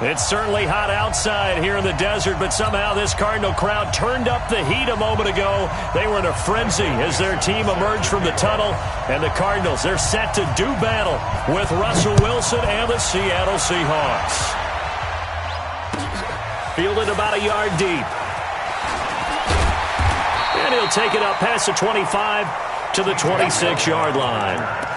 It's certainly hot outside here in the desert, but somehow this Cardinal crowd turned up the heat a moment ago. They were in a frenzy as their team emerged from the tunnel. And the Cardinals, they're set to do battle with Russell Wilson and the Seattle Seahawks. Fielded about a yard deep. And he'll take it up past the 25 to the 26-yard line.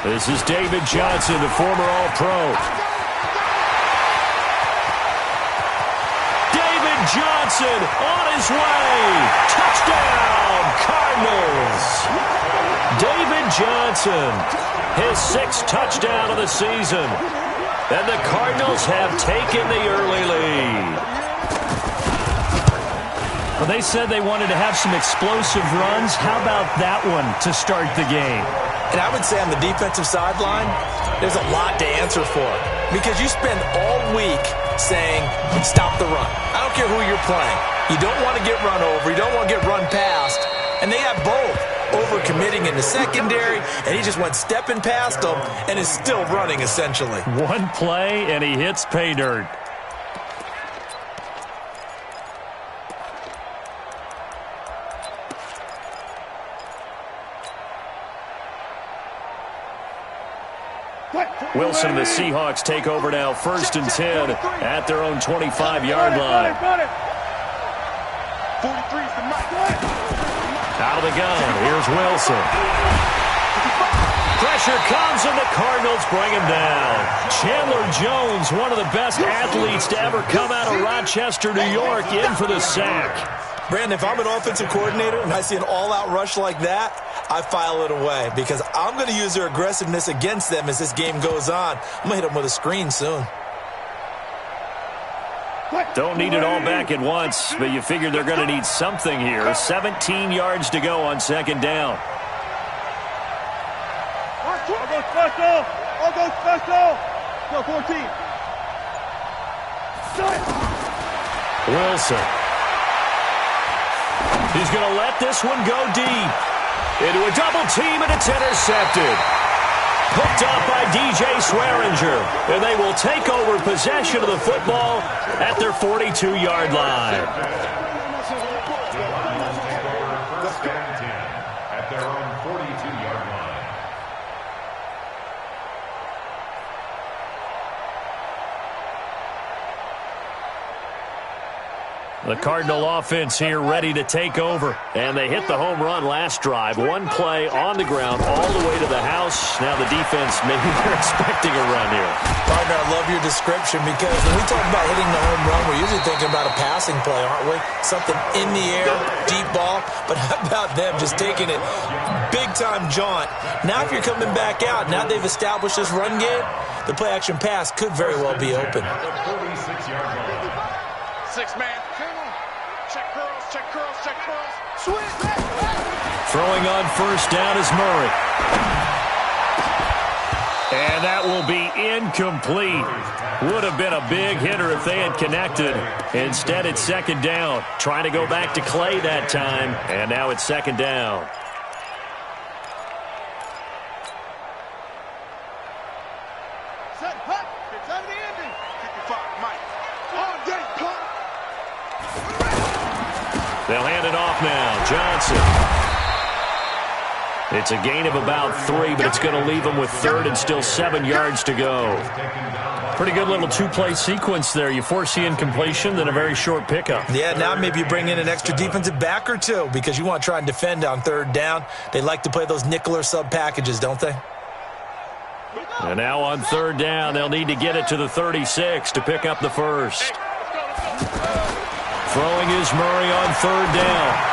This is David Johnson, the former All-Pro. David Johnson on his way. Touchdown, Cardinals. David Johnson, his 6th touchdown of the season. And the Cardinals have taken the early lead. Well, they said they wanted to have some explosive runs. How about that one to start the game? And I would say on the defensive sideline, there's a lot to answer for. Because you spend all week saying, stop the run. I don't care who you're playing. You don't want to get run over. You don't want to get run past. And they have both. Over-committing in the secondary, and he just went stepping past them and is still running, essentially. One play, and he hits pay dirt. Wilson and the Seahawks take over now, 1st and 10 at their own 25-yard line. Out of the gun, here's Wilson. Pressure comes, and the Cardinals bring him down. Chandler Jones, one of the best athletes to ever come out of Rochester, New York, in for the sack. Brandon, if I'm an offensive coordinator and I see an all-out rush like that, I file it away because I'm going to use their aggressiveness against them as this game goes on. I'm going to hit them with a screen soon. Don't need it all back at once, but you figure they're going to need something here. 17 yards to go on 2nd down. I'll go special. I'll go special. Go 14. Wilson. He's going to let this one go deep. Into a double team, and it's intercepted. Hooked up by DJ Swearinger. And they will take over possession of the football at their 42-yard line. At their own 42-yard line. The Cardinal offense here ready to take over. And they hit the home run last drive. One play on the ground all the way to the house. Now the defense, maybe they're expecting a run here. Partner, I love your description because when we talk about hitting the home run, we're usually thinking about a passing play, aren't we? Something in the air, deep ball. But how about them just taking it big-time jaunt? Now if you're coming back out, now they've established this run game, the play-action pass could very well be open. 6-man. Check curls, check curls, check curls. Swing. Throwing on 1st down is Murray. And that will be incomplete. Would have been a big hitter if they had connected. Instead, it's 2nd down. Trying to go back to Clay that time. And now it's 2nd down. Set, hut. It's out of the ending. 55, Mike. All day, punt. They'll hand it off now. Johnson. It's a gain of about 3, but it's going to leave them with 3rd and still 7 yards to go. Pretty good little 2-play sequence there. You force the incompletion, then a very short pickup. Yeah, now maybe you bring in an extra defensive back or two because you want to try and defend on 3rd down. They like to play those nickel or sub packages, don't they? And now on 3rd down, they'll need to get it to the 36 to pick up the 1st. Throwing is Murray on 3rd down.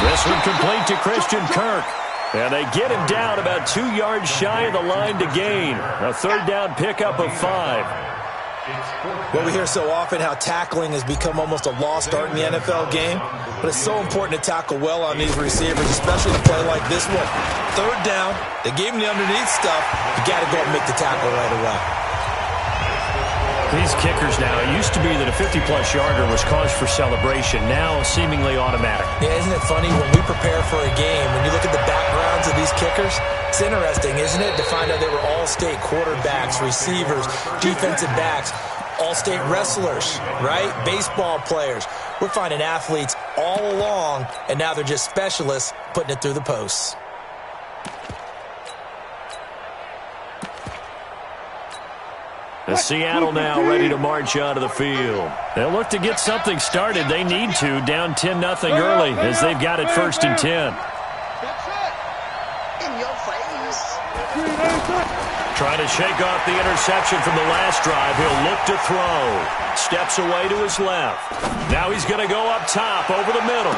This one complete to Christian Kirk. And they get him down about 2 yards shy of the line to gain. A 3rd down pickup of 5. Well, we hear so often how tackling has become almost a lost art in the NFL game, but it's so important to tackle well on these receivers, especially to play like this one. Third down, they gave him the underneath stuff. You got to go and make the tackle right away. These kickers now, it used to be that a 50-plus yarder was cause for celebration. Now, seemingly automatic. Yeah, isn't it funny? When we prepare for a game, when you look at the backgrounds of these kickers, it's interesting, isn't it, to find out they were all-state quarterbacks, receivers, defensive backs, all-state wrestlers, right? Baseball players. We're finding athletes all along, and now they're just specialists putting it through the posts. The Seattle now ready to march onto the field. They'll look to get something started. They need to, down 10-0 early, as they've got it 1st and 10. In your face. Trying to shake off the interception from the last drive. He'll look to throw. Steps away to his left. Now he's going to go up top over the middle.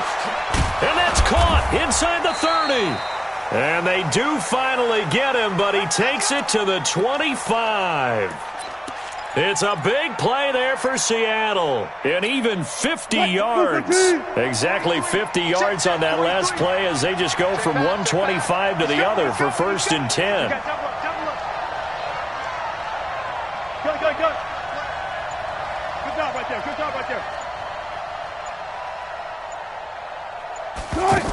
And that's caught inside the 30. And they do finally get him, but he takes it to the 25. It's a big play there for Seattle. And even 50 yards. Exactly 50 yards on that last play as they just go from 125 to the other for 1st and 10. Good. Good job right there. Good job right there. Good.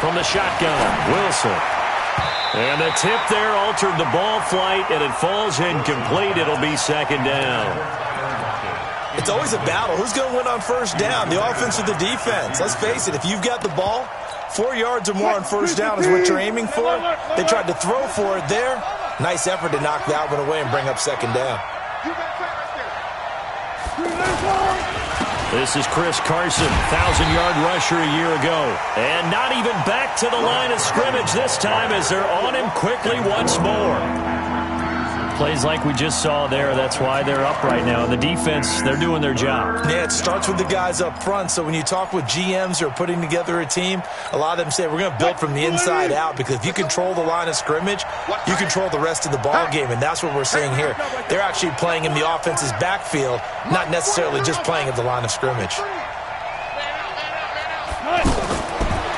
From the shotgun, Wilson. And the tip there altered the ball flight, and it falls incomplete. It'll be 2nd down. It's always a battle. Who's going to win on 1st down, the offense or the defense? Let's face it, if you've got the ball, 4 yards or more on 1st down is what you're aiming for. They tried to throw for it there. Nice effort to knock that one away and bring up 2nd down. This is Chris Carson, 1,000-yard rusher a year ago. And not even back to the line of scrimmage this time as they're on him quickly once more. Plays like we just saw there. That's why they're up right now. The defense, they're doing their job. Yeah, it starts with the guys up front. So when you talk with GMs who are putting together a team, a lot of them say we're going to build from the inside out, because if you control the line of scrimmage, you control the rest of the ball game, and that's what we're seeing here. They're actually playing in the offense's backfield, not necessarily just playing at the line of scrimmage.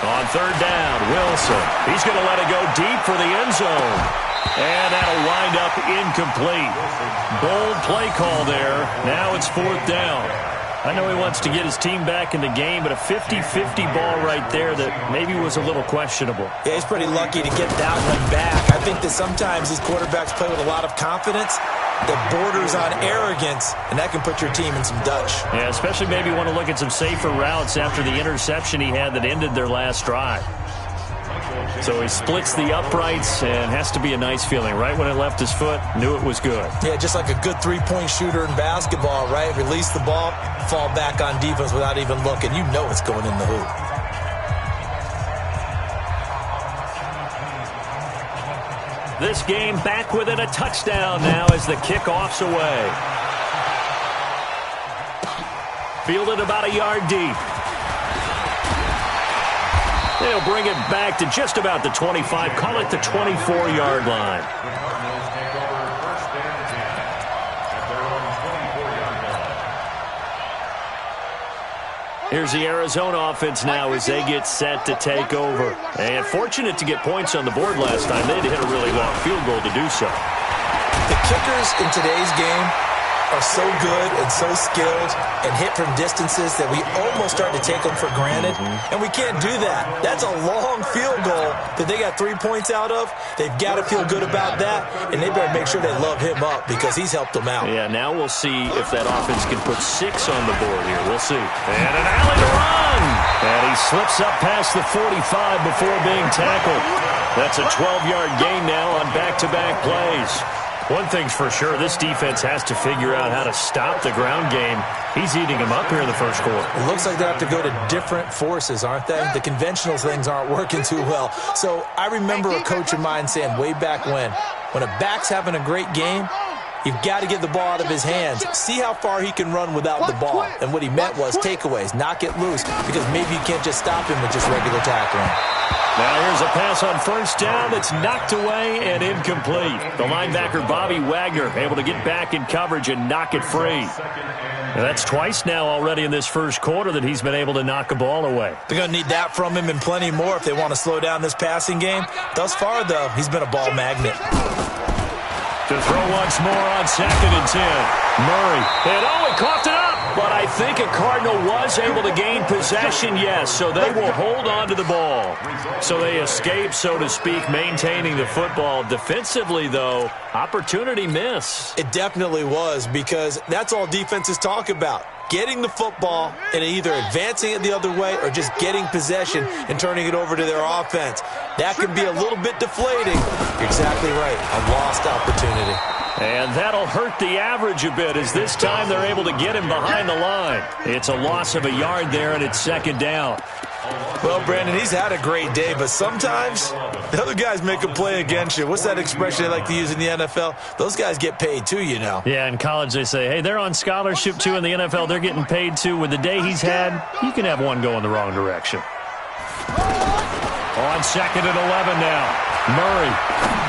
On 3rd down, Wilson. He's going to let it go deep for the end zone. And that'll wind up incomplete. Bold play call there. Now it's 4th down. I know he wants to get his team back in the game, but a 50-50 ball right there that maybe was a little questionable. Yeah, he's pretty lucky to get that one back. I think that sometimes these quarterbacks play with a lot of confidence that borders on arrogance, and that can put your team in some Dutch. Yeah, especially maybe want to look at some safer routes after the interception he had that ended their last drive. So he splits the uprights, and has to be a nice feeling. Right when it left his foot, knew it was good. Yeah, just like a good three-point shooter in basketball, right? Release the ball, fall back on defense without even looking. You know it's going in the hoop. This game back within a touchdown now as the kickoff's away. Fielded about a yard deep. They'll bring it back to just about the 25. Call it the 24-yard line. Here's the Arizona offense now as they get set to take over. And fortunate to get points on the board last time. They had to hit a really long field goal to do so. The kickers in today's game are so good and so skilled and hit from distances that we almost start to take them for granted. And we can't do that. That's a long field goal that they got 3 points out of. They've got to feel good about that, and they better make sure they love him up because he's helped them out. Yeah, now we'll see if that offense can put 6 on the board here. We'll see. And an alley to run. And he slips up past the 45 before being tackled. That's a 12-yard gain now on back-to-back plays. One thing's for sure, this defense has to figure out how to stop the ground game. He's eating them up here in the first quarter. It looks like they have to go to different forces, aren't they? The conventional things aren't working too well. So I remember a coach of mine saying way back when a back's having a great game, you've got to get the ball out of his hands. See how far he can run without the ball. And what he meant was takeaways, not get loose, because maybe you can't just stop him with just regular tackling. Now here's a pass on first down that's knocked away and incomplete. The linebacker, Bobby Wagner, able to get back in coverage and knock it free. And that's twice now already in this first quarter that he's been able to knock a ball away. They're going to need that from him and plenty more if they want to slow down this passing game. Thus far, though, he's been a ball magnet. To throw once more on 2nd and 10. Murray. And he coughed it up. But I think a Cardinal was able to gain possession, yes, so they will hold on to the ball. So they escape, so to speak, maintaining the football. Defensively, though, opportunity miss. It definitely was, because that's all defenses talk about. Getting the football and either advancing it the other way or just getting possession and turning it over to their offense. That can be a little bit deflating. You're exactly right. A lost opportunity. And that'll hurt the average a bit, as this time they're able to get him behind the line. It's a loss of a yard there, and it's 2nd down. Well, Brandon, he's had a great day, but sometimes the other guys make a play against you. What's that expression they like to use in the NFL? Those guys get paid too, you know. Yeah, in college they say, hey, they're on scholarship too. In the NFL, they're getting paid too. With the day he's had, you can have one go in the wrong direction. On 2nd and 11 now. Murray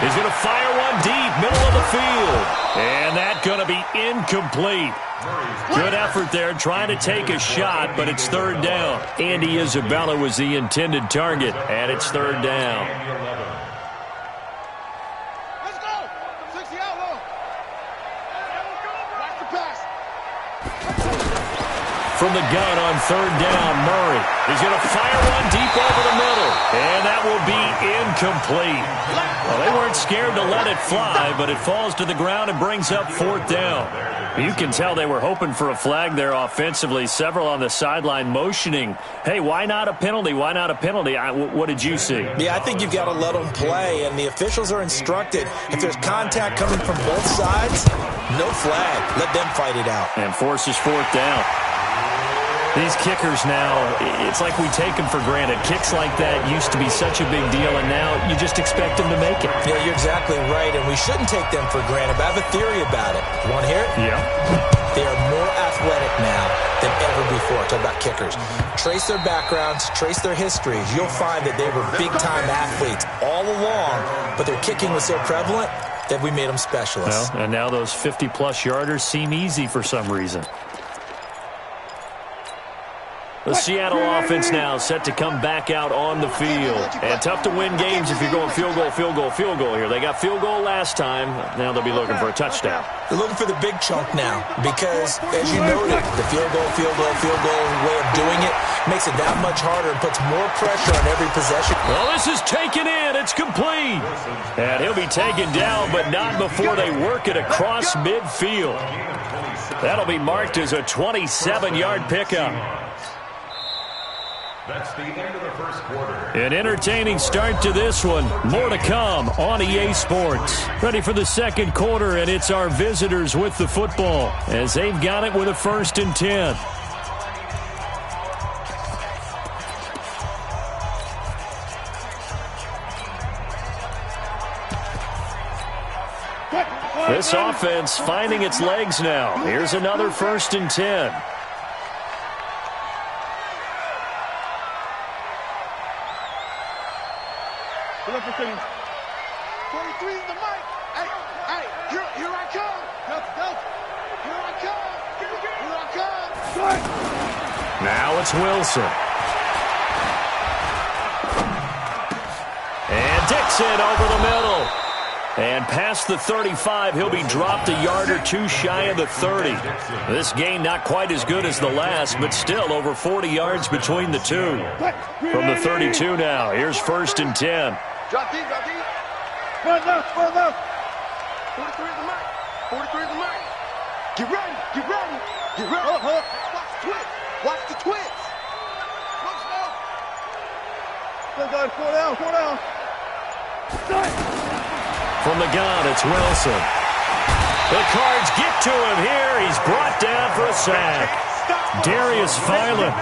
is going to fire one deep, middle of the field. And that's going to be incomplete. Good effort there, trying to take a shot, but it's 3rd down. Andy Isabella was the intended target, and it's 3rd down. Let's go. 60 out low. Watch the pass. From the gun on 3rd down, Murray is going to fire one deep over the middle. And that will be incomplete. Well, they weren't scared to let it fly, but it falls to the ground and brings up 4th down. You can tell they were hoping for a flag there offensively. Several on the sideline motioning, hey, why not a penalty? Why not a penalty? What did you see? Yeah, I think you've got to let them play, and the officials are instructed. If there's contact coming from both sides, no flag. Let them fight it out. And forces 4th down. These kickers now, it's like we take them for granted. Kicks like that used to be such a big deal, and now you just expect them to make it. Yeah, you're exactly right, and we shouldn't take them for granted. But I have a theory about it. You want to hear it? Yeah. They are more athletic now than ever before. Talk about kickers. Trace their backgrounds, trace their histories. You'll find that they were big-time athletes all along, but their kicking was so prevalent that we made them specialists. Well, and now those 50-plus yarders seem easy for some reason. The Seattle offense now set to come back out on the field. And tough to win games if you're going field goal, field goal, field goal here. They got field goal last time. Now they'll be looking for a touchdown. They're looking for the big chunk now because, as you noted, the field goal way of doing it makes it that much harder and puts more pressure on every possession. Well, this is taken in. It's complete. And he'll be taken down, but not before they work it across midfield. That'll be marked as a 27-yard pickup. That's the end of the first quarter. An entertaining start to this one. More to come on EA Sports. Ready for the second quarter, and it's our visitors with the football as they've got it with a 1st and 10. This offense finding its legs now. Here's another 1st and 10. Pull up for 43 is the mic. Hey, here I come. Here I come. Here I come. Now it's Wilson. And Dixon over the middle. And past the 35, he'll be dropped a yard or two shy of the 30. This gain not quite as good as the last, but still over 40 yards between the two. From the 32 now, here's 1st and 10. Drop deep. Run left. 43 is the mic. 43 is the mic. Get ready. Hold up. Watch the twist. Look slow. Look, guys, slow down. From the gun, it's Wilson. The Cards get to him here. He's brought down for a sack. Darius Philon.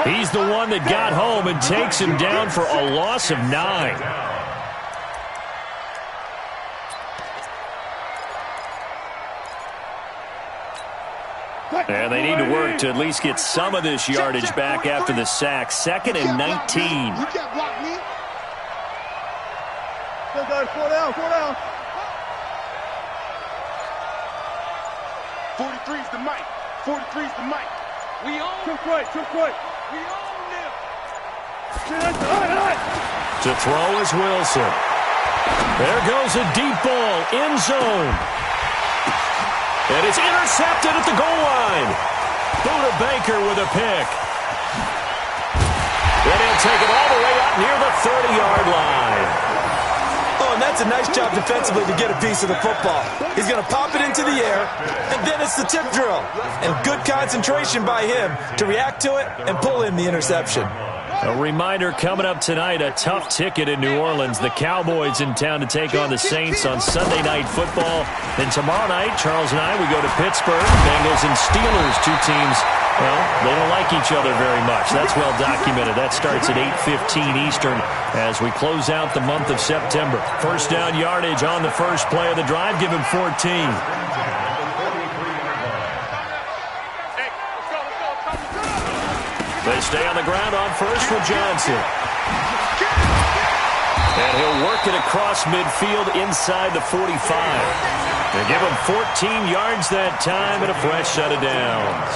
He's the one that got home and takes him down for a loss of 9. And they need to work to at least get some of this yardage back after the sack. 2nd and 19. You can't block me. Four down. 43's the mic. 43's the mic. We own. Too quick. We own them. To throw is Wilson. There goes a deep ball, end zone. And it's intercepted at the goal line. Buda Baker with a pick. Then he'll take it all the way out near the 30-yard line. Oh, and that's a nice job defensively to get a piece of the football. He's going to pop it into the air, and then it's the tip drill. And good concentration by him to react to it and pull in the interception. A reminder coming up tonight, a tough ticket in New Orleans. The Cowboys in town to take on the Saints on Sunday Night Football. Then tomorrow night, Charles and I, we go to Pittsburgh. Bengals and Steelers, two teams, well, they don't like each other very much. That's well documented. That starts at 8:15 Eastern as we close out the month of September. First down yardage on the first play of the drive. Give him 14. They stay on the ground on first for Johnson. And he'll work it across midfield inside the 45. They give him 14 yards that time and a fresh set of downs.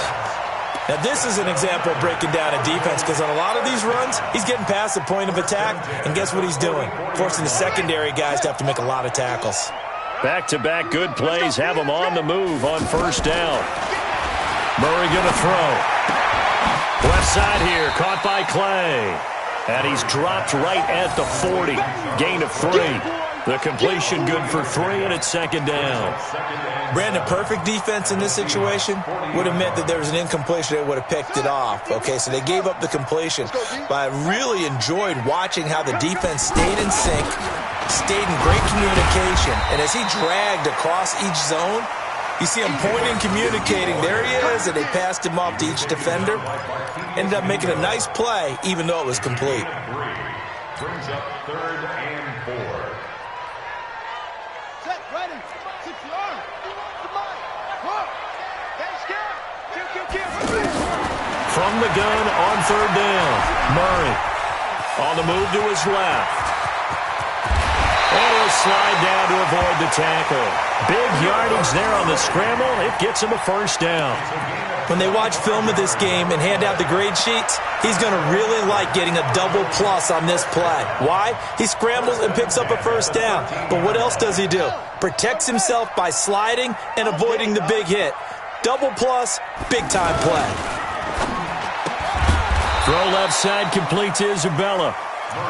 Now, this is an example of breaking down a defense because on a lot of these runs, he's getting past the point of attack, and guess what he's doing? Forcing the secondary guys to have to make a lot of tackles. Back-to-back good plays have him on the move on first down. Murray going to throw. Left side here, caught by Clay. And he's dropped right at the 40. Gain of 3. The completion good for 3, and it's second down. Brandon, perfect defense in this situation would have meant that there was an incompletion. They would have picked it off. Okay, so they gave up the completion. But I really enjoyed watching how the defense stayed in sync, stayed in great communication. And as he dragged across each zone, you see him pointing, communicating. There he is, and they passed him off to each defender. Ended up making a nice play, even though it was complete. Brings up 3rd and 4. Set, ready. 6 yards. From the gun on third down, Murray on the move to his left. And he'll slide down to avoid the tackle. Big yardage there on the scramble. It gets him a first down. When they watch film of this game and hand out the grade sheets, he's going to really like getting a double plus on this play. Why? He scrambles and picks up a first down. But what else does he do? Protects himself by sliding and avoiding the big hit. Double plus, big-time play. Throw left side complete to Isabella.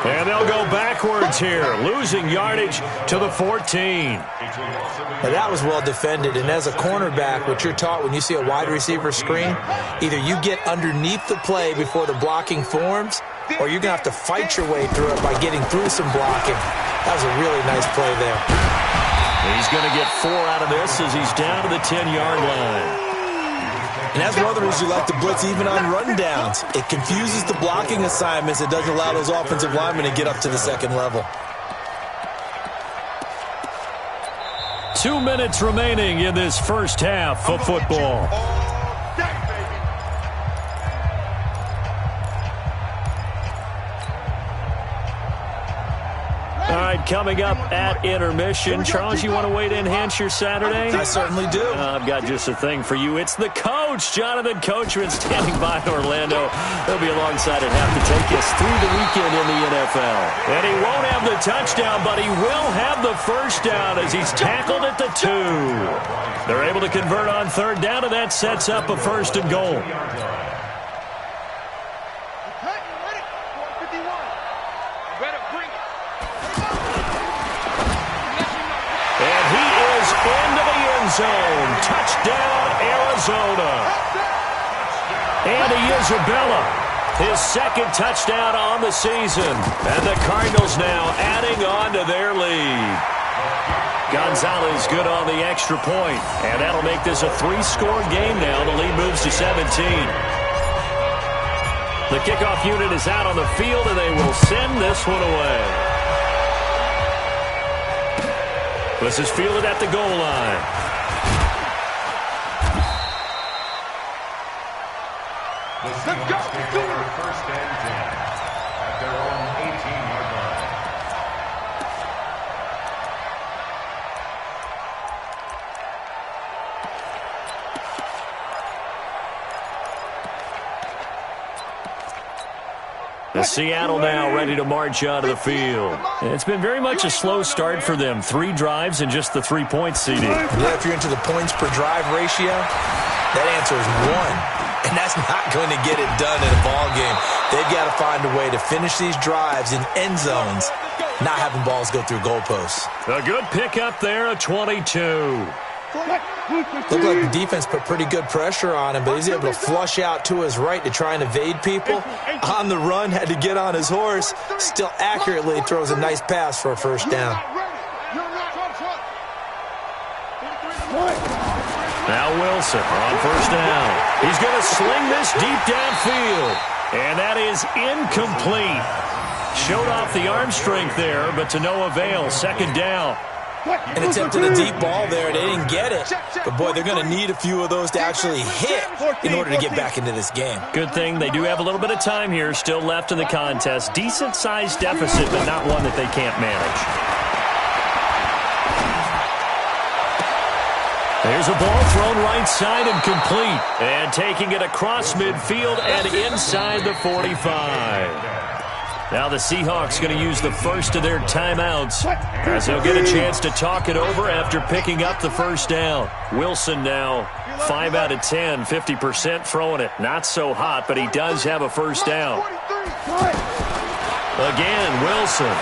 And they'll go backwards here, losing yardage to the 14. Now that was well defended, and as a cornerback, what you're taught when you see a wide receiver screen, either you get underneath the play before the blocking forms, or you're going to have to fight your way through it by getting through some blocking. That was a really nice play there. He's going to get 4 out of this as he's down to the 10-yard line. And that's one of the reasons you like to blitz even on rundowns. It confuses the blocking assignments. It doesn't allow those offensive linemen to get up to the second level. 2 minutes remaining in this first half of football. All right, coming up at intermission. Charles, you want to wait to enhance your Saturday? I certainly do. I've got just a thing for you. It's the coach, Jonathan Coachman, standing by in Orlando. He'll be alongside at half to take us through the weekend in the NFL. And he won't have the touchdown, but he will have the first down as he's tackled at the 2. They're able to convert on third down, and that sets up a first and goal. Into the end zone. Touchdown, Arizona. Andy Isabella, his second touchdown on the season. And the Cardinals now adding on to their lead. Gonzalez good on the extra point. And that'll make this a 3-score game now. The lead moves to 17. The kickoff unit is out on the field, and they will send this one away. This is fielded at the goal line. The Seahawks take over 1st and 10 at their own 18-yard Seattle now ready to march onto the field. It's been very much a slow start for them. 3 drives and just the 3 points, CD. Yeah, if you're into the points per drive ratio, that answer is 1. And that's not going to get it done in a ball game. They've got to find a way to finish these drives in end zones, not having balls go through goalposts. A good pickup there, a 22. Looked like the defense put pretty good pressure on him, but he's able to flush out to his right to try and evade people. On the run, had to get on his horse. Still accurately throws a nice pass for a first down. Now Wilson on first down. He's going to sling this deep downfield. And that is incomplete. Showed off the arm strength there, but to no avail. Second down. And attempted a deep ball there. They didn't get it. But, boy, they're going to need a few of those to actually hit in order to get back into this game. Good thing they do have a little bit of time here still left in the contest. Decent-sized deficit, but not one that they can't manage. There's a ball thrown right side and complete. And taking it across midfield and inside the 45. Now the Seahawks going to use the first of their timeouts as they'll get a chance to talk it over after picking up the first down. Wilson now 5 out of 10, 50% throwing it. Not so hot, but he does have a first down. Again, Wilson.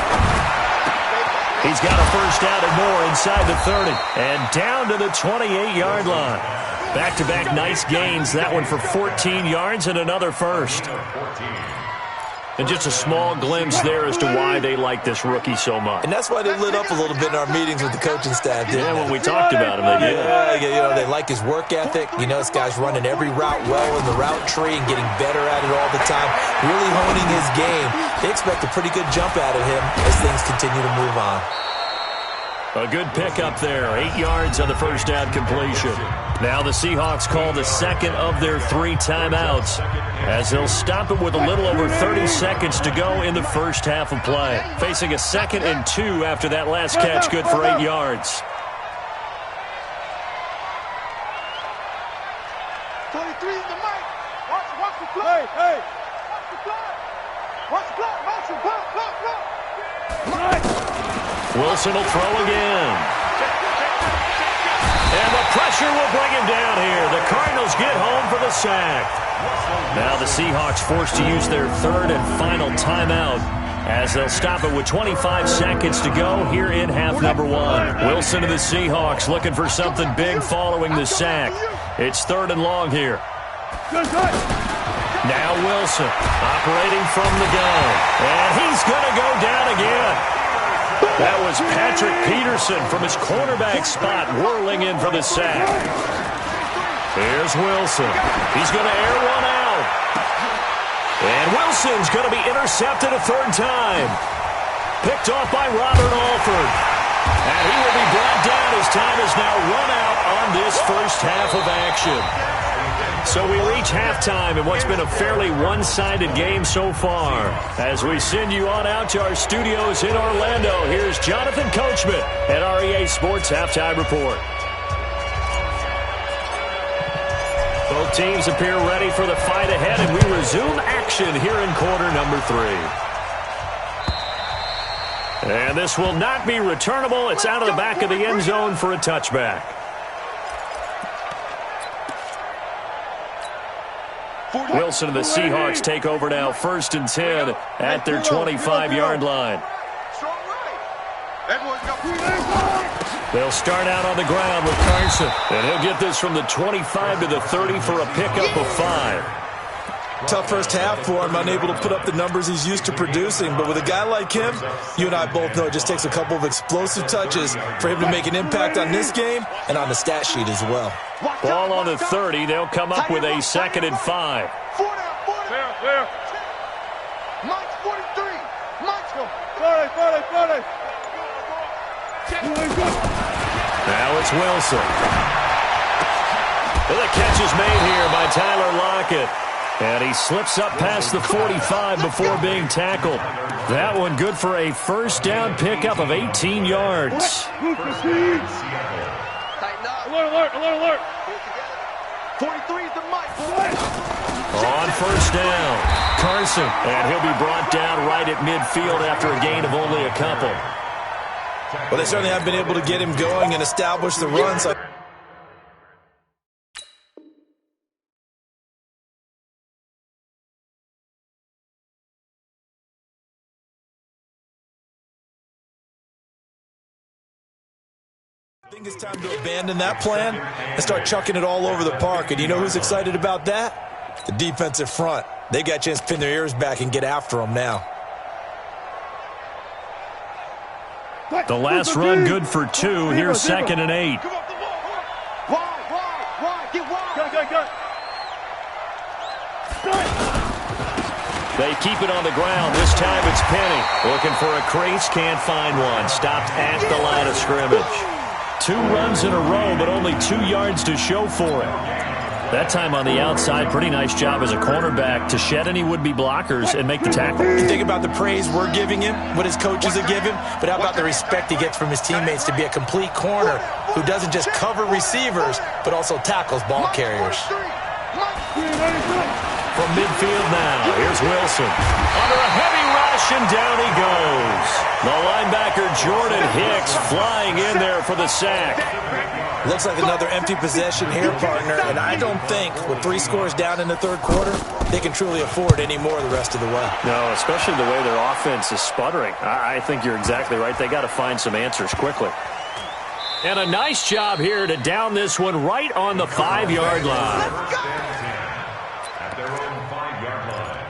He's got a first down and more inside the 30 and down to the 28-yard line. Back-to-back nice gains. That one for 14 yards and another first. And just a small glimpse there as to why they like this rookie so much. And that's why they lit up a little bit in our meetings with the coaching staff, didn't they? When we talked about him, they did. Yeah, they like his work ethic. You know, this guy's running every route well in the route tree and getting better at it all the time, really honing his game. They expect a pretty good jump out of him as things continue to move on. A good pickup there. 8 yards on the first down completion. Now the Seahawks call the second of their 3 timeouts as they'll stop it with a little over 30 seconds to go in the first half of play. Facing a 2nd and 2 after that last catch, good for 8 yards. 23 in the mic. Watch the play. Hey. Watch the play. Watch the play. Watch the play. Wilson will throw again. And the pressure will bring him down here. The Cardinals get home for the sack. Now the Seahawks forced to use their 3rd and final timeout as they'll stop it with 25 seconds to go here in half number 1. Wilson to the Seahawks looking for something big following the sack. It's 3rd and long here. Now Wilson operating from the gun. And he's going to go down again. That was Patrick Peterson from his cornerback spot whirling in for the sack. Here's Wilson. He's going to air one out. And Wilson's going to be intercepted a 3rd time. Picked off by Robert Alford. And he will be brought down as time is now run out on this first half of action. So we reach halftime in what's been a fairly one-sided game so far. As we send you on out to our studios in Orlando, here's Jonathan Coachman at REA Sports Halftime Report. Both teams appear ready for the fight ahead, and we resume action here in quarter number 3. And this will not be returnable. It's out of the back of the end zone for a touchback. Wilson and the Seahawks take over now 1st and 10 at their 25-yard line. They'll start out on the ground with Carson. And he'll get this from the 25 to the 30 for a pickup of 5. Tough first half for him, unable to put up the numbers he's used to producing. But with a guy like him, you and I both know it just takes a couple of explosive touches for him to make an impact on this game and on the stat sheet as well. Ball on the 30. They'll come up with a 2nd and 5. Clear. Mike's 43. Mike's go. 40. Now it's Wilson. And the catch is made here by Tyler Lockett. And he slips up past the 45 before being tackled. That one good for a first down pickup of 18 yards. Alert. 43 is the mic. On first down, Carson. And he'll be brought down right at midfield after a gain of only a couple. Well, they certainly have been able to get him going and establish the run. So I think it's time to abandon that plan and start chucking it all over the park. And you know who's excited about that? The defensive front. They got a chance to pin their ears back and get after them now. The last run good for 2. Here's 2nd and 8. They keep it on the ground. This time it's Penny. Looking for a crease, can't find one. Stopped at the line of scrimmage. 2 runs in a row, but only 2 yards to show for it. That time on the outside, pretty nice job as a cornerback to shed any would-be blockers and make the tackle. You think about the praise we're giving him, what his coaches are giving, but how about the respect he gets from his teammates to be a complete corner who doesn't just cover receivers, but also tackles ball carriers. From midfield now, here's Wilson. Under a heavy rush, and down he goes. The linebacker Jordan Hicks flying in there for the sack. Looks like another empty possession here, partner, and I don't think with 3 scores down in the third quarter, they can truly afford any more the rest of the way. No, especially the way their offense is sputtering. I think you're exactly right. They got to find some answers quickly. And a nice job here to down this one right on the 5-yard line. At their own 5-yard line.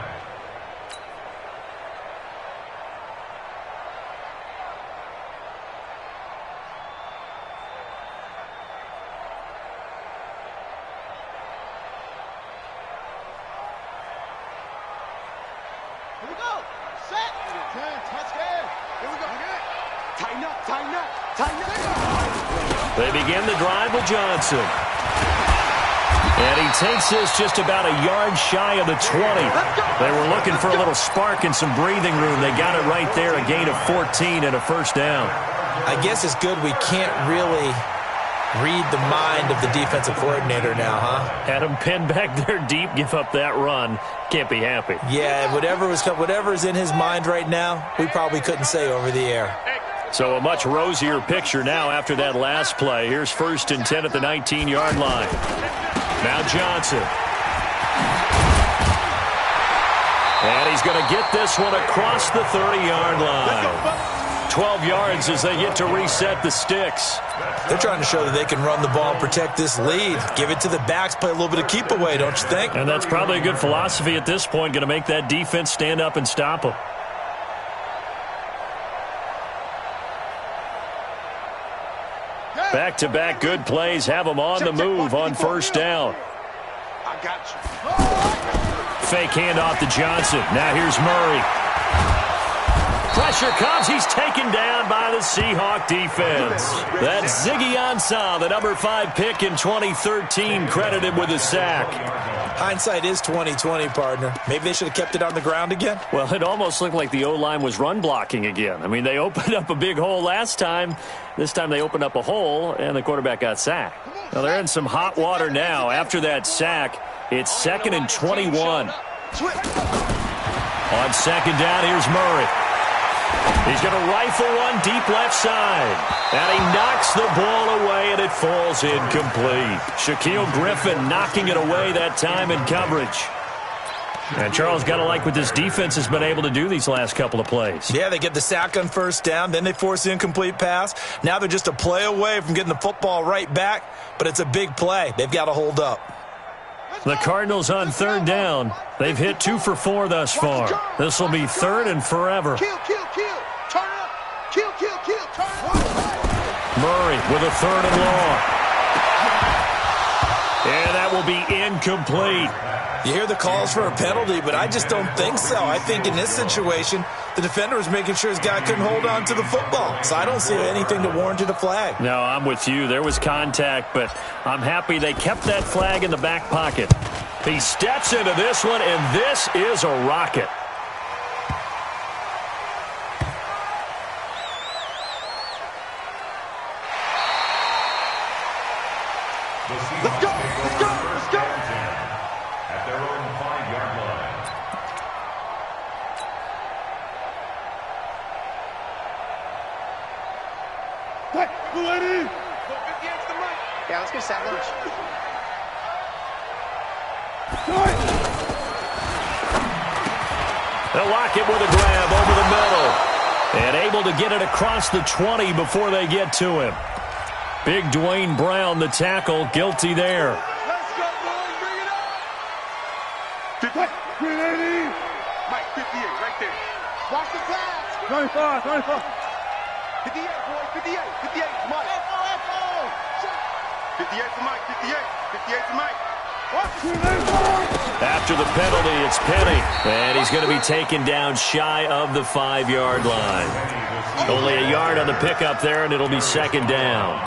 Here we go. Set. Touchdown. Here we go. Tighten up, tighten up, tighten up. They begin the drive with Johnson. And he takes this just about a yard shy of the 20. They were looking for a little spark and some breathing room. They got it right there, a gain of 14 and a first down. I guess it's good we can't really read the mind of the defensive coordinator now, huh? Had him pinned back there deep, give up that run. Can't be happy. Yeah, whatever's in his mind right now, we probably couldn't say over the air. So a much rosier picture now after that last play. Here's 1st and 10 at the 19-yard line. Now Johnson. And he's going to get this one across the 30-yard line. 12 yards as they get to reset the sticks. They're trying to show that they can run the ball and protect this lead. Give it to the backs, play a little bit of keep away, don't you think? And that's probably a good philosophy at this point, going to make that defense stand up and stop them. Back-to-back good plays have them on the move on first down. I got you. Fake handoff to Johnson. Now here's Murray. Pressure comes. He's taken down by the Seahawk defense. That's Ziggy Ansah, the number 5 pick in 2013, credited with a sack. Hindsight is 20/20, partner. Maybe they should have kept it on the ground again. Well, it almost looked like the O-line was run blocking again. I mean, they opened up a big hole last time. This time they opened up a hole, and the quarterback got sacked. Now they're in some hot water now. After that sack, it's 2nd and 21. On 2nd down, here's Murray. He's going to rifle one deep left side. And he knocks the ball away, and it falls incomplete. Shaquille Griffin knocking it away that time in coverage. And Charles, got to like what this defense has been able to do these last couple of plays. Yeah, they get the sack on first down, then they force the incomplete pass. Now they're just a play away from getting the football right back, but it's a big play. They've got to hold up. The Cardinals on 3rd down. They've hit 2 for 4 thus far. This will be 3rd and forever. Kill, kill, kill. Turn up. Kill, kill, kill. Turn up. Murray with a 3rd and long. And that will be incomplete. You hear the calls for a penalty, but I just don't think so. I think in this situation, the defender was making sure his guy couldn't hold on to the football. So I don't see anything that warranted a flag. No, I'm with you. There was contact, but I'm happy they kept that flag in the back pocket. He steps into this one, and this is a rocket. Let's go. Let's go. Let's go. At their own 5 Yeah, let's go sack lunch. They'll lock it with a grab over the middle. And able to get it across the 20 before they get to him. Big Dwayne Brown, the tackle, guilty there. Let's go, boys. Bring it up. 380. Mike, 58, right there. Watch the pass. 25, 25. 58, boys. 58. 58 for Mike. 58 for Mike. 58. 58 for Mike. After the penalty, it's Penny. And he's going to be taken down shy of the 5-yard line. Only a yard on the pickup there, and it'll be second down.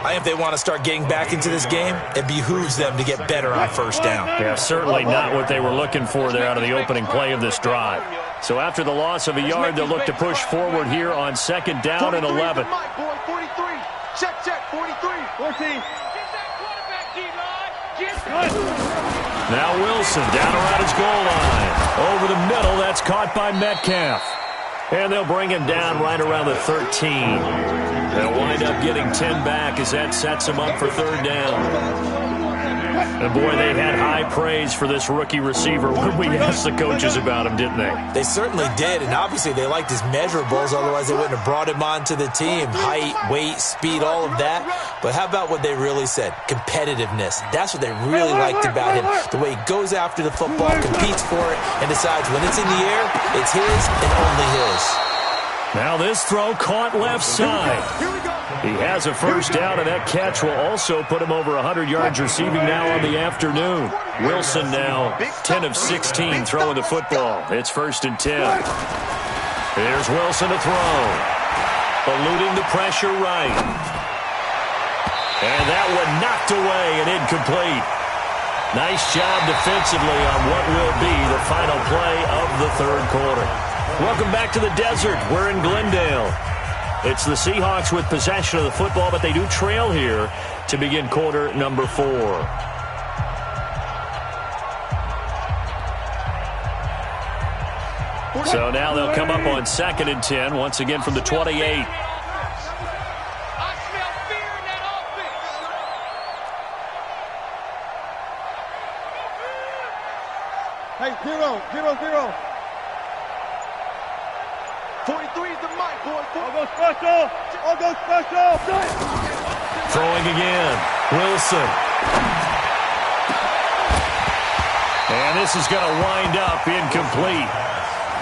I think if they want to start getting back into this game, it behooves them to get better on first down. Yeah, certainly not what they were looking for there out of the opening play of this drive. So after the loss of a yard, they'll look to push forward here on second down and 11. Mike, boy, 43. Check, 43. 14. Now Wilson down around his goal line. Over the middle, that's caught by Metcalf. And they'll bring him down right around the 13. They'll wind up getting 10 back as that sets them up for third down. And boy, they had high praise for this rookie receiver when we asked the coaches about him, didn't they? They certainly did, and obviously they liked his measurables, otherwise they wouldn't have brought him onto the team. Height, weight, speed, all of that. But how about what they really said? Competitiveness. That's what they really liked about him. The way he goes after the football, competes for it, and decides when it's in the air, it's his and only his. Now this throw caught left side. He has a first down, and that catch will also put him over 100 yards receiving now on the afternoon. Wilson now 10 of 16 throwing the football. It's first and 10. Here's Wilson to throw. Eluding the pressure right. And that one knocked away and incomplete. Nice job defensively on what will be the final play of the third quarter. Welcome back to the desert. We're in Glendale. It's the Seahawks with possession of the football, but they do trail here to begin quarter number 4. So now they'll come up on second and 10, once again from the 28. I smell fear in that offense. Hey, 0-0-0. 43 is the mic, boy. I'll go special. I'll go special. Throwing again. Wilson. And this is going to wind up incomplete.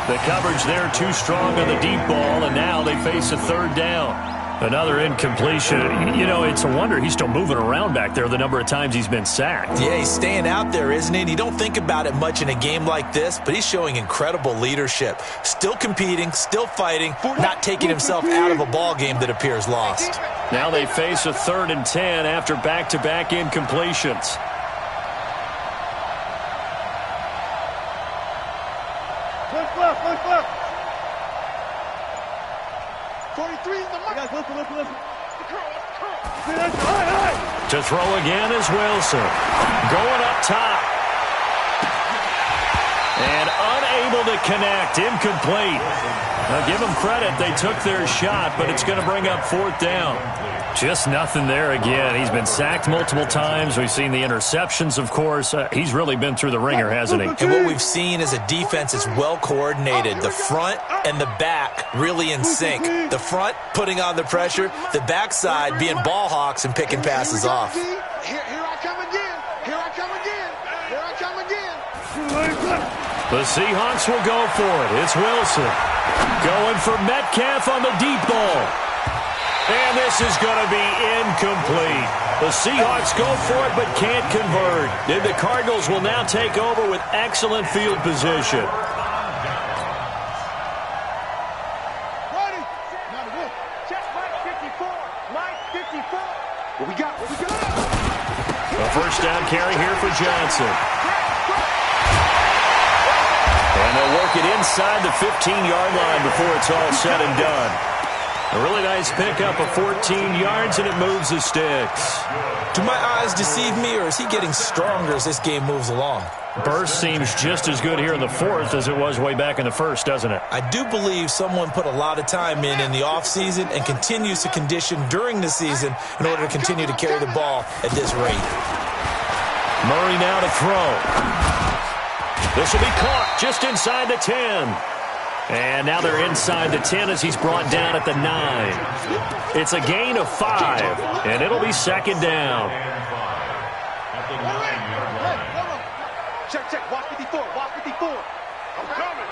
The coverage there too strong on the deep ball, and now they face a third down. Another incompletion. You know, it's a wonder he's still moving around back there the number of times he's been sacked. Yeah, he's staying out there, isn't he? And you don't think about it much in a game like this, but he's showing incredible leadership. Still competing, still fighting, not taking himself out of a ball game that appears lost. Now they face a third and 10 after back-to-back incompletions. Push left. 43 is the mic. Listen. To throw again is Wilson. Going up top. And unable to connect. Incomplete. Now give them credit. They took their shot, but it's going to bring up fourth down. Just nothing there again. He's been sacked multiple times. We've seen the interceptions, of course. He's really been through the ringer, hasn't he? And what we've seen is a defense that's well coordinated. The front and the back really in sync. The front putting on the pressure. The backside being ball hawks and picking passes off. Here I come again. The Seahawks will go for it. It's Wilson. Going for Metcalf on the deep ball. And this is going to be incomplete. The Seahawks go for it but can't convert. And the Cardinals will now take over with excellent field position. Check Mike 54. Mike 54. What we got? A first down carry here for Johnson. And they'll work it inside the 15-yard line before it's all said and done. A really nice pickup of 14 yards, and it moves the sticks. Do my eyes deceive me, or is he getting stronger as this game moves along? Burst seems just as good here in the fourth as it was way back in the first, doesn't it? I do believe someone put a lot of time in the offseason and continues to condition during the season in order to continue to carry the ball at this rate. Murray now to throw. This will be caught just inside the 10. And now they're inside the 10 as he's brought down at the 9. It's a gain of 5, and it'll be second down. Check. Watch 54. I'm coming.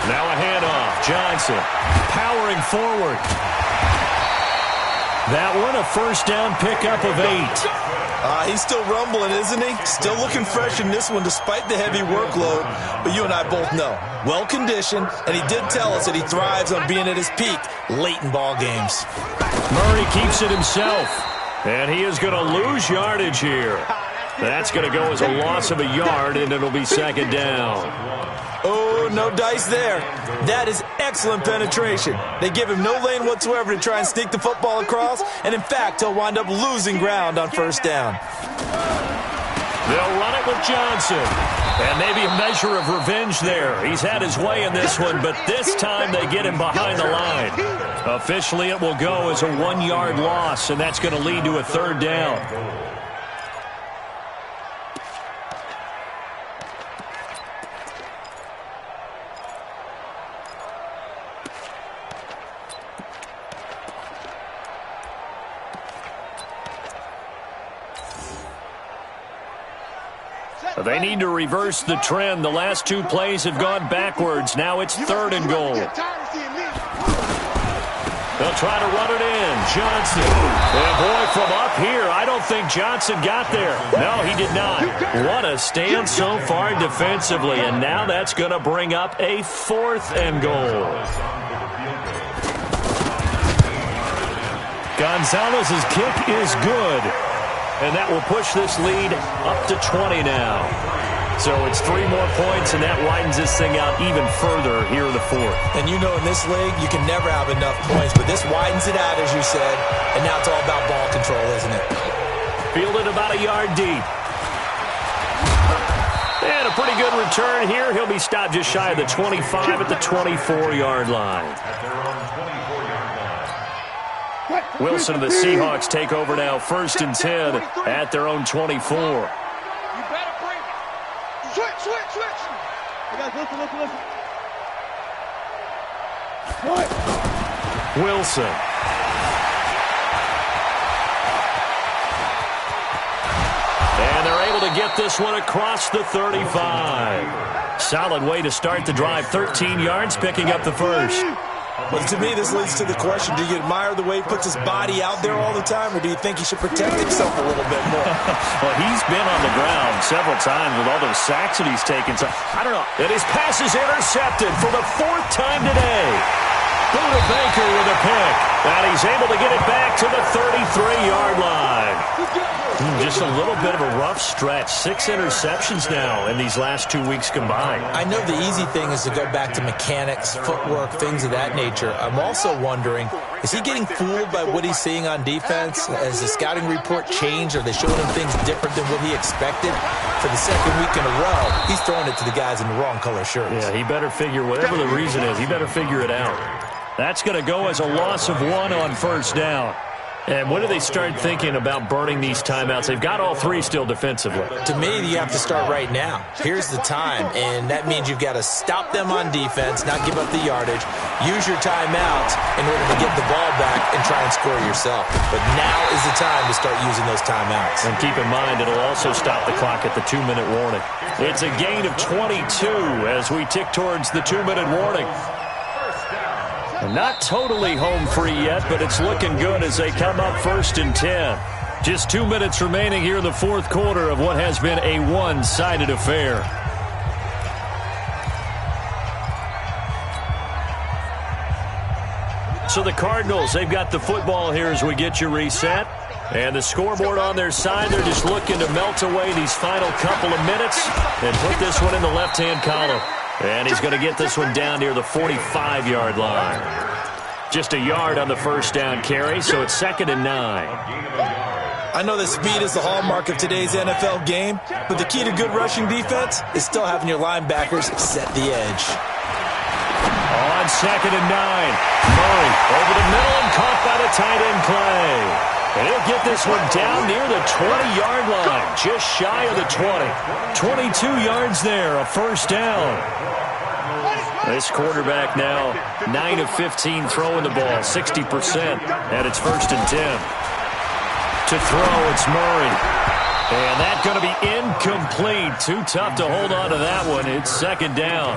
Now a handoff. Johnson powering forward. That one a first down pickup of 8. He's still rumbling, isn't he? Still looking fresh in this one despite the heavy workload. But you and I both know, well-conditioned, and he did tell us that he thrives on being at his peak late in ball games. Murray keeps it himself, and he is going to lose yardage here. That's going to go as a loss of a yard, and it'll be second down. Oh, no dice there. That is excellent penetration. They give him no lane whatsoever to try and sneak the football across, and in fact, he'll wind up losing ground on first down. They'll run it with Johnson. And maybe a measure of revenge there. He's had his way in this one, but this time they get him behind the line. Officially, it will go as a 1-yard loss, and that's going to lead to a third down. They need to reverse the trend. The last 2 plays have gone backwards. Now it's 3rd and goal. They'll try to run it in. Johnson. And boy, from up here, I don't think Johnson got there. No, he did not. What a stand so far defensively. And now that's going to bring up a 4th and goal. Gonzalez's kick is good. And that will push this lead up to 20 now. So it's 3 more points, and that widens this thing out even further here in the 4th. And you know in this league, you can never have enough points, but this widens it out, as you said, and now it's all about ball control, isn't it? Fielded about a yard deep. And a pretty good return here. He'll be stopped just shy of the 25 at the 24-yard line. Wilson and the Seahawks take over now, 1st and 10 at their own 24. You better bring it. Switch. Hey guys, listen. Wilson. And they're able to get this one across the 35. Solid way to start the drive. 13 yards, picking up the first. Well, to me, this leads to the question, do you admire the way he puts his body out there all the time, or do you think he should protect himself a little bit more? Well, he's been on the ground several times with all those sacks that he's taken. So, I don't know. And his pass is intercepted for the 4th time today. Buda Baker with a pick. And he's able to get it back to the 33-yard line. Just a little bit of a rough stretch. 6 interceptions now in these last 2 weeks combined. I know the easy thing is to go back to mechanics, footwork, things of that nature. I'm also wondering, is he getting fooled by what he's seeing on defense? Has the scouting report changed? Are they showing him things different than what he expected? For the 2nd week in a row, he's throwing it to the guys in the wrong color shirts. Yeah, he better figure, whatever the reason is, he better figure it out. That's going to go as a loss of 1 on first down. And when do they start thinking about burning these timeouts? They've got all 3 still defensively. To me, you have to start right now. Here's the time, and that means you've got to stop them on defense, not give up the yardage, use your timeouts in order to get the ball back and try and score yourself. But now is the time to start using those timeouts. And keep in mind, it'll also stop the clock at the 2-minute warning. It's a gain of 22 as we tick towards the 2-minute warning. Not totally home free yet, but it's looking good as they come up 1st and 10. Just 2 minutes remaining here in the 4th quarter of what has been a one-sided affair. So the Cardinals, they've got the football here as we get you reset. And the scoreboard on their side, they're just looking to melt away these final couple of minutes and put this one in the left-hand column. And he's going to get this one down near the 45-yard line. Just a yard on the first down carry, so it's 2nd and 9. I know that speed is the hallmark of today's NFL game, but the key to good rushing defense is still having your linebackers set the edge. On 2nd and 9, Murray over the middle and caught by the tight end Clay. And he'll get this one down near the 20-yard line, just shy of the 20. 22 yards there, a first down. This quarterback now 9 of 15 throwing the ball, 60%, and it's 1st and 10. To throw, it's Murray. And that's going to be incomplete. Too tough to hold on to that one. It's 2nd down.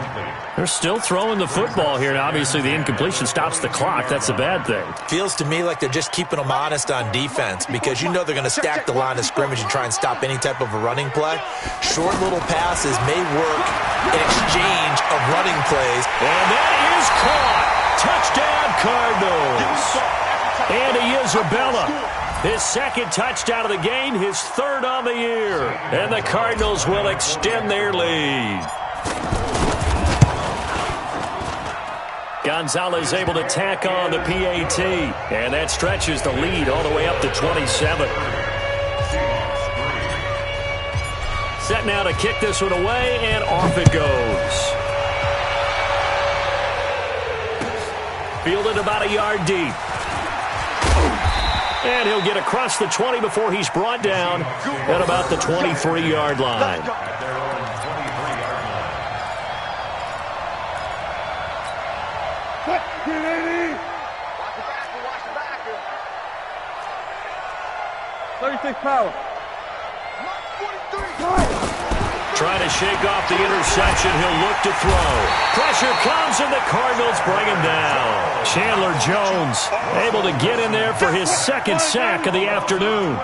They're still throwing the football here. Now, obviously, the incompletion stops the clock. That's a bad thing. Feels to me like they're just keeping them honest on defense because you know they're going to stack the line of scrimmage and try and stop any type of a running play. Short little passes may work in exchange of running plays. And that is caught. Touchdown, Cardinals. Andy Isabella. His 2nd touchdown of the game, his 3rd on the year. And the Cardinals will extend their lead. Gonzalez able to tack on the PAT. And that stretches the lead all the way up to 27. Set now to kick this one away, and off it goes. Fielded about a yard deep. And he'll get across the 20 before he's brought down at about the 23-yard line. Watch the 36 power. Trying to shake off the interception. He'll look to throw. Pressure comes, and the Cardinals bring him down. Chandler Jones able to get in there for his 2nd sack of the afternoon.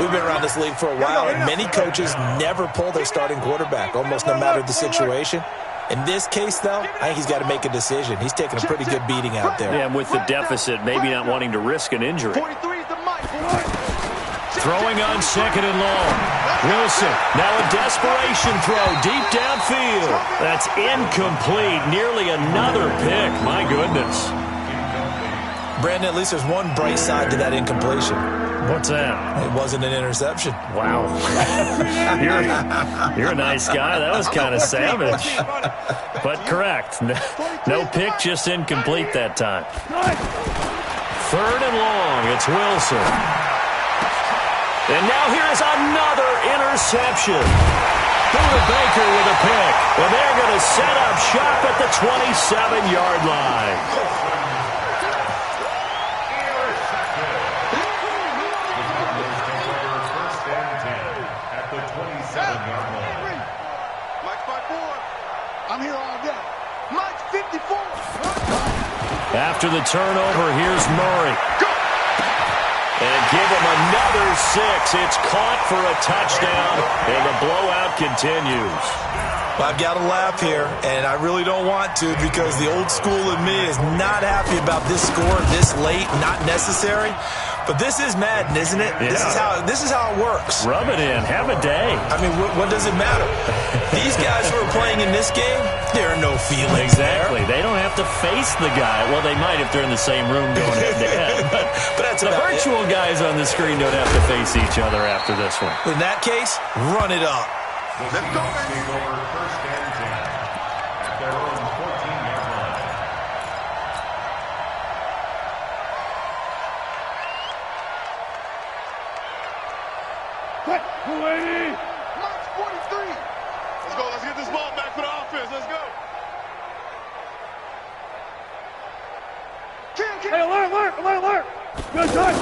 We've been around this league for a while, and many coaches never pull their starting quarterback, almost no matter the situation. In this case, though, I think he's got to make a decision. He's taking a pretty good beating out there. Yeah, and with the deficit, maybe not wanting to risk an injury. Throwing on 2nd and long. Wilson, now a desperation throw deep downfield. That's incomplete. Nearly another pick. My goodness. Brandon, at least there's one bright side to that incompletion. What's that? It wasn't an interception. Wow. you're a nice guy. That was kind of savage. But correct. No pick, just incomplete that time. 3rd and long. It's Wilson. And now here's another interception. Buda Baker with a pick. And they're going to set up shop at the 27-yard line. At the 27-yard line. Mike's 5-4. I'm here all day. Mike's 54. After the turnover, here's Murray. And give him another 6. It's caught for a touchdown, and the blowout continues. Well, I've got to laugh here, and I really don't want to because the old school in me is not happy about this score this late, not necessary. But this is Madden, isn't it? Yeah. This is how it works. Rub it in. Have a day. I mean, what does it matter? These guys who are playing in this game, there are no feelings Exactly. there. They don't have to face the guy. Well, they might if they're in the same room going head-to-head. But that's the about virtual guys on the screen don't have to face each other after this one. In that case, run it up. Let's go. Take over 1st and 10 at their own 14-yard line. Cut. 280. Mike's 43. Let's go. Let's get this ball back for the offense. Let's go. Hey, alert. Good touch.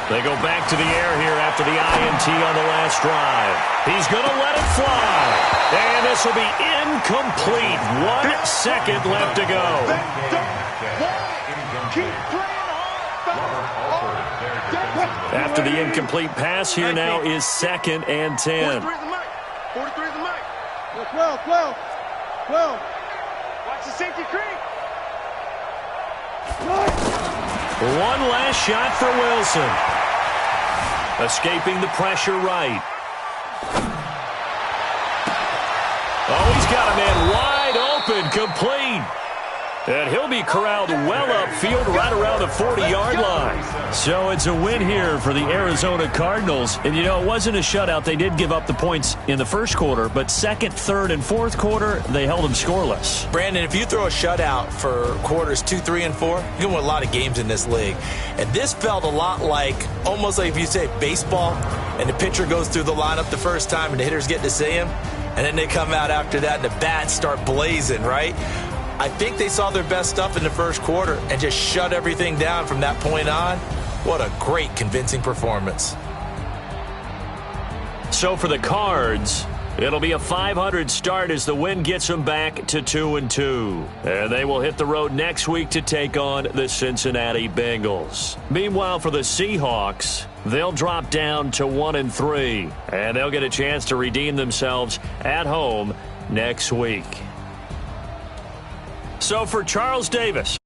They go back to the air here after the INT on the last drive. He's going to let it fly. And this will be incomplete. 1 second left to go. Keep playing hard. After the incomplete pass, here now is 2nd and 10. 43 is the mic. 43 is the mic. 12. Watch the safety creep. One last shot for Wilson. Escaping the pressure right. Oh, he's got a man wide open, complete. And he'll be corralled well upfield right around the 40-yard line. So it's a win here for the Arizona Cardinals. And, you know, it wasn't a shutout. They did give up the points in the first quarter, but second, third, and fourth quarter, they held them scoreless. Brandon, if you throw a shutout for quarters 2, 3, and 4, you can win a lot of games in this league. And this felt a lot like, almost like if you say baseball, and the pitcher goes through the lineup the first time and the hitters get to see him, and then they come out after that and the bats start blazing, right? I think they saw their best stuff in the first quarter and just shut everything down from that point on. What a great, convincing performance. So for the Cards, it'll be a .500 start as the win gets them back to 2-2. And they will hit the road next week to take on the Cincinnati Bengals. Meanwhile, for the Seahawks, they'll drop down to 1-3. And they'll get a chance to redeem themselves at home next week. So for Charles Davis,